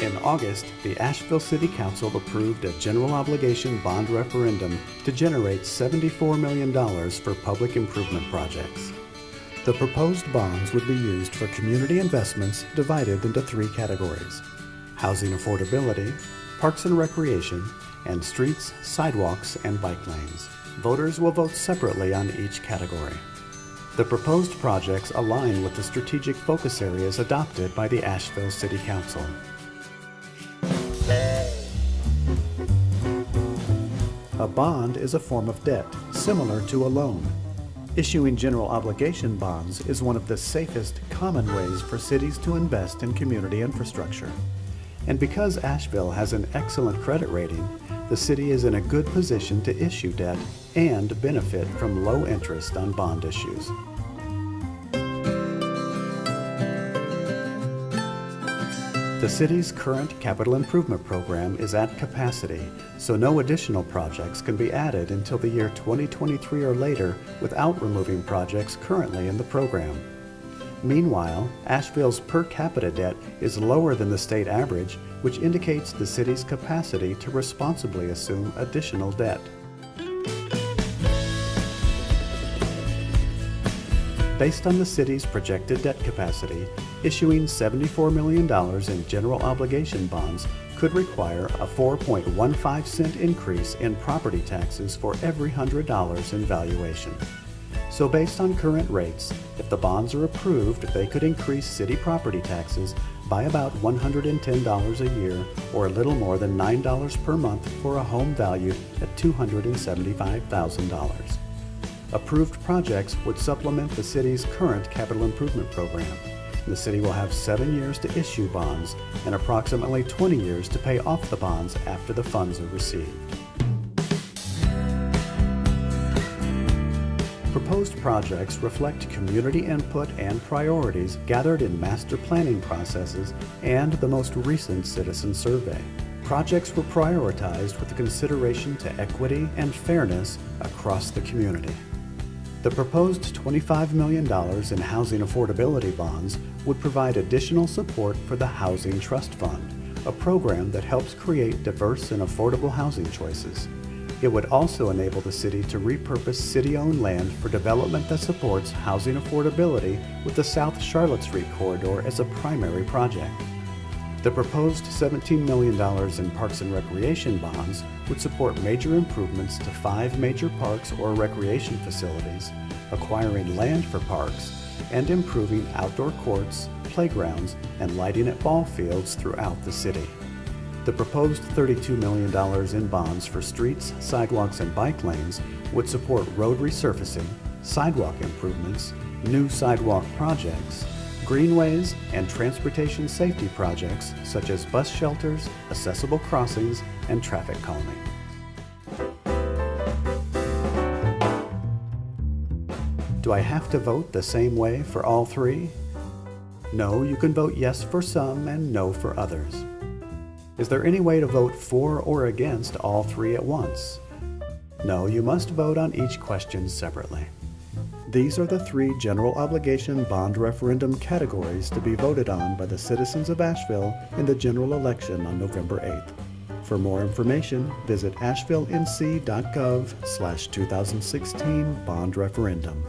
In August, the Asheville City Council approved a general obligation bond referendum to generate $74 million for public improvement projects. The proposed bonds would be used for community investments divided into three categories: housing affordability, parks and recreation, and streets, sidewalks, and bike lanes. Voters will vote separately on each category. The proposed projects align with the strategic focus areas adopted by the Asheville City Council. A bond is a form of debt, similar to a loan. Issuing general obligation bonds is one of the safest, common ways for cities to invest in community infrastructure. And because Asheville has an excellent credit rating, the city is in a good position to issue debt and benefit from low interest on bond issues. The city's current capital improvement program is at capacity, so no additional projects can be added until the year 2023 or later without removing projects currently in the program. Meanwhile, Asheville's per capita debt is lower than the state average, which indicates the city's capacity to responsibly assume additional debt. Based on the city's projected debt capacity, issuing $74 million in general obligation bonds could require a 4.15-cent increase in property taxes for every $100 in valuation. So based on current rates, if the bonds are approved, they could increase city property taxes by about $110 a year, or a little more than $9 per month for a home valued at $275,000. Approved projects would supplement the city's current capital improvement program. The city will have 7 years to issue bonds and approximately 20 years to pay off the bonds after the funds are received. Proposed projects reflect community input and priorities gathered in master planning processes and the most recent citizen survey. Projects were prioritized with consideration to equity and fairness across the community. The proposed $25 million in housing affordability bonds would provide additional support for the Housing Trust Fund, a program that helps create diverse and affordable housing choices. It would also enable the city to repurpose city-owned land for development that supports housing affordability with the South Charlotte Street corridor as a primary project. The proposed $17 million in parks and recreation bonds would support major improvements to 5 major parks or recreation facilities, acquiring land for parks, and improving outdoor courts, playgrounds, and lighting at ball fields throughout the city. The proposed $32 million in bonds for streets, sidewalks, and bike lanes would support road resurfacing, sidewalk improvements, new sidewalk projects, greenways, and transportation safety projects such as bus shelters, accessible crossings, and traffic calming. Do I have to vote the same way for all three? No, you can vote yes for some and no for others. Is there any way to vote for or against all three at once? No, you must vote on each question separately. These are the 3 general obligation bond referendum categories to be voted on by the citizens of Asheville in the general election on November 8th. For more information, visit asheville.nc.gov/2016 bond referendum.